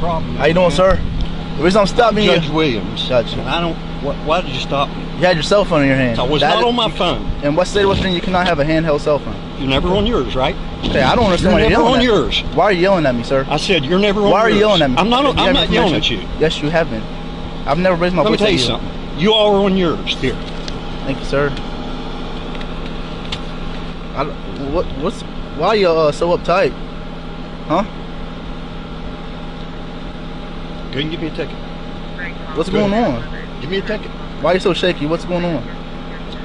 problem. How you doing, sir? The reason I'm stopping you... Judge Williams. Gotcha. And I don't... Why did you stop me? You had your cell phone in your hand. I was not on my phone. In what state of West Virginia, you cannot have a handheld cell phone? You're never on yours, right? Okay, I don't understand why you're yelling at me. You're never on yours. Why are you yelling at me, sir? I said you're never on yours. Why are you yelling at me? I'm not yelling at you. Yes, you have been. I've never raised my voice at you. Let me tell you something. You all are on yours. Here. Thank you, sir. Why are you so uptight? Huh? Go and give me a ticket. What's going on? Give me a ticket. Why are you so shaky? What's going on?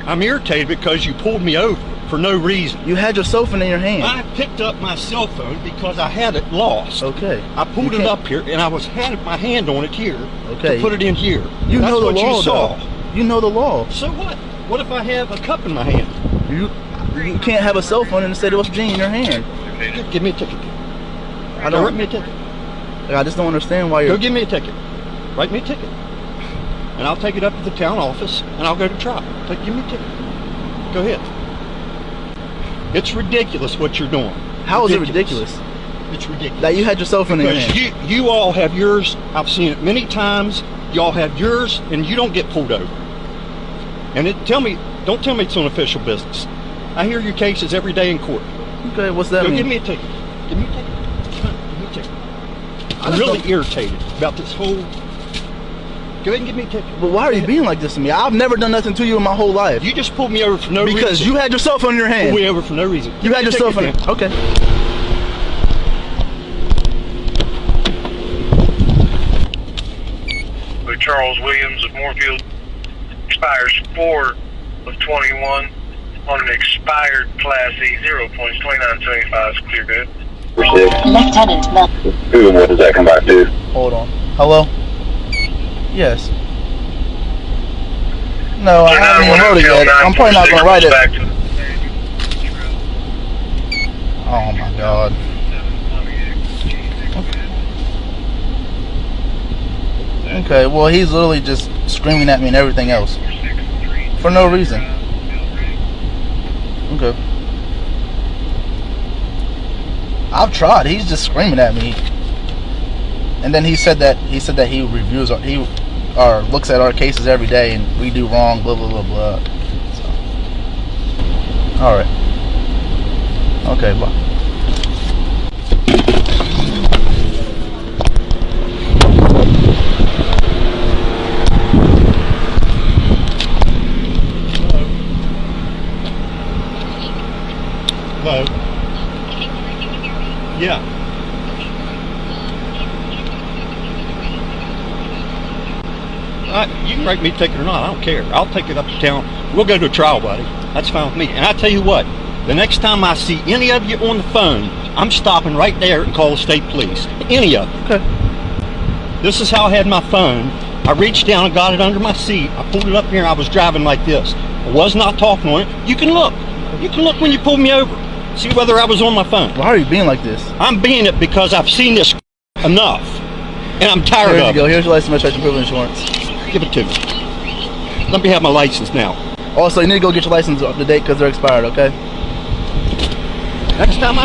I'm irritated because you pulled me over for no reason. You had your cell phone in your hand. I picked up my cell phone because I had it lost. Okay. I pulled it up here and I had my hand on it here. Okay. To put it in here. You know the law, you saw. though. You know the law. So what? What if I have a cup in my hand? You can't have a cell phone in the state of West Virginia in your hand. Give me a ticket. Write me a ticket. I just don't understand why you're... Go give me a ticket. Write me a ticket. And I'll take it up to the town office and I'll go to trial. Give me a ticket. Go ahead. It's ridiculous what you're doing. How is it ridiculous? It's ridiculous. That you had your cell phone in your hand. Because you all have yours. I've seen it many times. Y'all have yours and you don't get pulled over. And don't tell me it's on official business. I hear your cases every day in court. Okay, what's that mean? Give me a ticket. Give me a ticket. Give me a ticket. I'm really irritated about this whole... Go ahead and give me a ticket. But why are you being like this to me? I've never done nothing to you in my whole life. You just pulled me over for no reason. Because you had your cell phone in your hand. Pulled me over for no reason. You had your cell phone. Okay. Charles Williams of Moorfield expires 4 of 21 on an expired Class E 0.2975 is clear good. Lieutenant Mel. Who and what does that come back to? Hold on. Hello? Yes. No, I haven't even wrote it yet. I'm probably not going to write it. Oh my God. Okay, well he's literally just screaming at me and everything else. For no reason. Okay. I've tried. He's just screaming at me. And then he said that he reviews or looks at our cases every day and we do wrong, blah blah blah blah. So. Alright. Okay, bye. Hello? Yeah. You can write me a ticket or not, I don't care. I'll take it up to town. We'll go to a trial, buddy. That's fine with me. And I tell you what, the next time I see any of you on the phone, I'm stopping right there and call the state police. Any of you. Okay. This is how I had my phone. I reached down and got it under my seat. I pulled it up here and I was driving like this. I was not talking on it. You can look. You can look when you pulled me over. See whether I was on my phone. Why are you being like this? I'm being it because I've seen this enough. And I'm tired of it. Here you go. Here's your license, registration, proof of insurance. Give it to me. Let me have my license now. Also, you need to go get your license up to date because they're expired, okay? Next time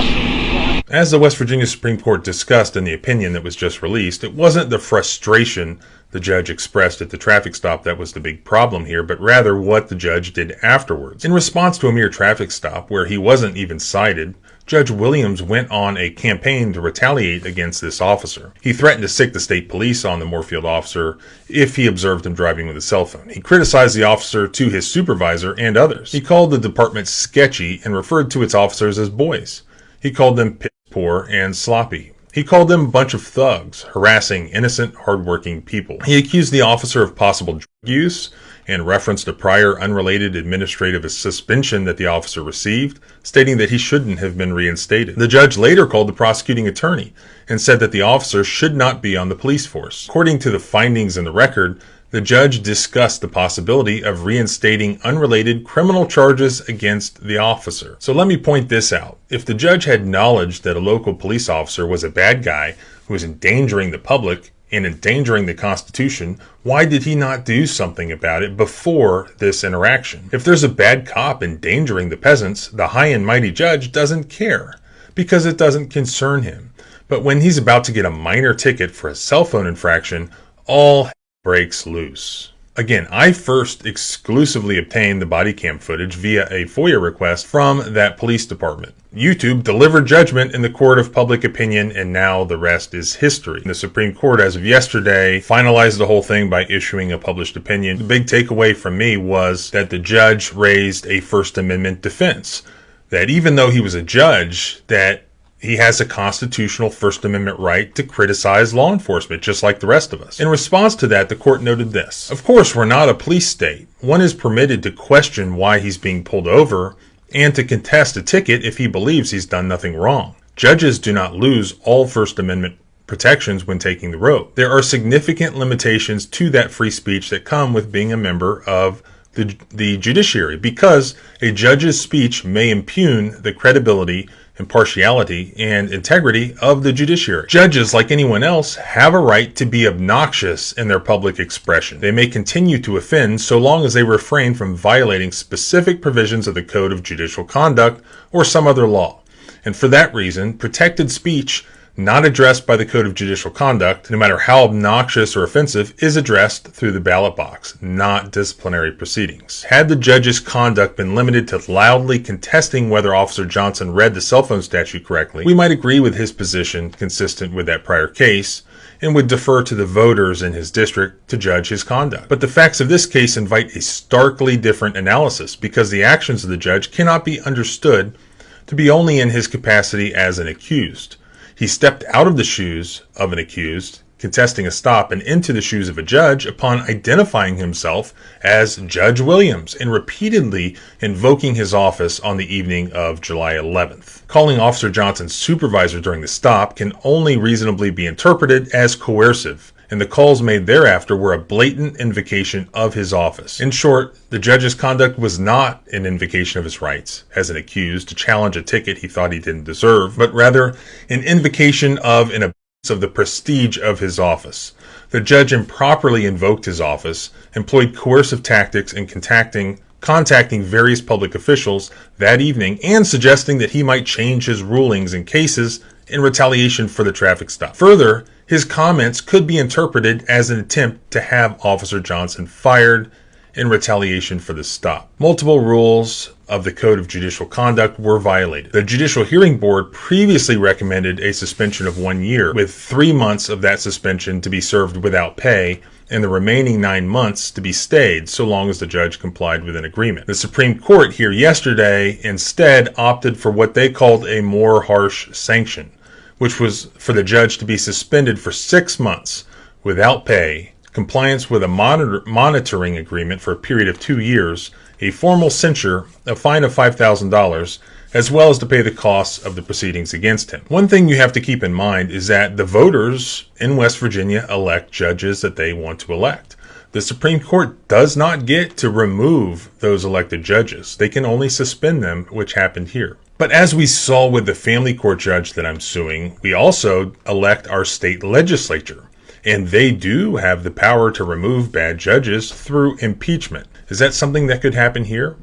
As the West Virginia Supreme Court discussed in the opinion that was just released, it wasn't the frustration the judge expressed at the traffic stop that was the big problem here, but rather what the judge did afterwards. In response to a mere traffic stop where he wasn't even cited, Judge Williams went on a campaign to retaliate against this officer. He threatened to sic the state police on the Moorfield officer if he observed him driving with a cell phone. He criticized the officer to his supervisor and others. He called the department sketchy and referred to its officers as boys. He called them piss poor and sloppy. He called them a bunch of thugs, harassing innocent, hardworking people. He accused the officer of possible drug use and referenced a prior unrelated administrative suspension that the officer received, stating that he shouldn't have been reinstated. The judge later called the prosecuting attorney and said that the officer should not be on the police force. According to the findings in the record, the judge discussed the possibility of reinstating unrelated criminal charges against the officer. So let me point this out. If the judge had knowledge that a local police officer was a bad guy who was endangering the public and endangering the Constitution, why did he not do something about it before this interaction? If there's a bad cop endangering the peasants, the high and mighty judge doesn't care because it doesn't concern him. But when he's about to get a minor ticket for a cell phone infraction, all breaks loose. Again, I first exclusively obtained the body cam footage via a FOIA request from that police department. YouTube delivered judgment in the court of public opinion, and now the rest is history. The Supreme Court, as of yesterday, finalized the whole thing by issuing a published opinion. The big takeaway from me was that the judge raised a First Amendment defense. That even though he was a judge, that he has a constitutional First Amendment right to criticize law enforcement, just like the rest of us. In response to that, the court noted this. Of course, we're not a police state. One is permitted to question why he's being pulled over and to contest a ticket if he believes he's done nothing wrong. Judges do not lose all First Amendment protections when taking the road. There are significant limitations to that free speech that come with being a member of the judiciary, because a judge's speech may impugn the credibility, impartiality, and integrity of the judiciary. Judges, like anyone else, have a right to be obnoxious in their public expression. They may continue to offend so long as they refrain from violating specific provisions of the Code of Judicial Conduct or some other law. And for that reason, protected speech not addressed by the Code of Judicial Conduct, no matter how obnoxious or offensive, is addressed through the ballot box, not disciplinary proceedings. Had the judge's conduct been limited to loudly contesting whether Officer Johnson read the cell phone statute correctly, we might agree with his position consistent with that prior case, and would defer to the voters in his district to judge his conduct. But the facts of this case invite a starkly different analysis, because the actions of the judge cannot be understood to be only in his capacity as an accused. He stepped out of the shoes of an accused, contesting a stop, and into the shoes of a judge upon identifying himself as Judge Williams and repeatedly invoking his office on the evening of July 11th. Calling Officer Johnson's supervisor during the stop can only reasonably be interpreted as coercive, and the calls made thereafter were a blatant invocation of his office. In short, the judge's conduct was not an invocation of his rights as an accused to challenge a ticket he thought he didn't deserve, but rather an invocation of an abuse of the prestige of his office. The judge improperly invoked his office, employed coercive tactics in contacting various public officials that evening, and suggesting that he might change his rulings in cases in retaliation for the traffic stop. Further, his comments could be interpreted as an attempt to have Officer Johnson fired in retaliation for the stop. Multiple rules of the Code of Judicial Conduct were violated. The Judicial Hearing Board previously recommended a suspension of 1 year, with 3 months of that suspension to be served without pay, and the remaining 9 months to be stayed so long as the judge complied with an agreement. The Supreme Court here yesterday instead opted for what they called a more harsh sanction, which was for the judge to be suspended for 6 months without pay, compliance with a monitoring agreement for a period of 2 years, a formal censure, a fine of $5,000, as well as to pay the costs of the proceedings against him. One thing you have to keep in mind is that the voters in West Virginia elect judges that they want to elect. The Supreme Court does not get to remove those elected judges. They can only suspend them, which happened here. But as we saw with the family court judge that I'm suing, we also elect our state legislature, and they do have the power to remove bad judges through impeachment. Is that something that could happen here?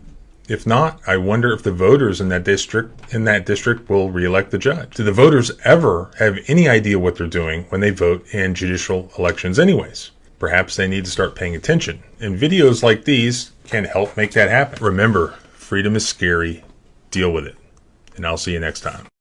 If not, I wonder if the voters in that district will reelect the judge. Do the voters ever have any idea what they're doing when they vote in judicial elections anyways? Perhaps they need to start paying attention, and videos like these can help make that happen. Remember, freedom is scary. Deal with it. And I'll see you next time.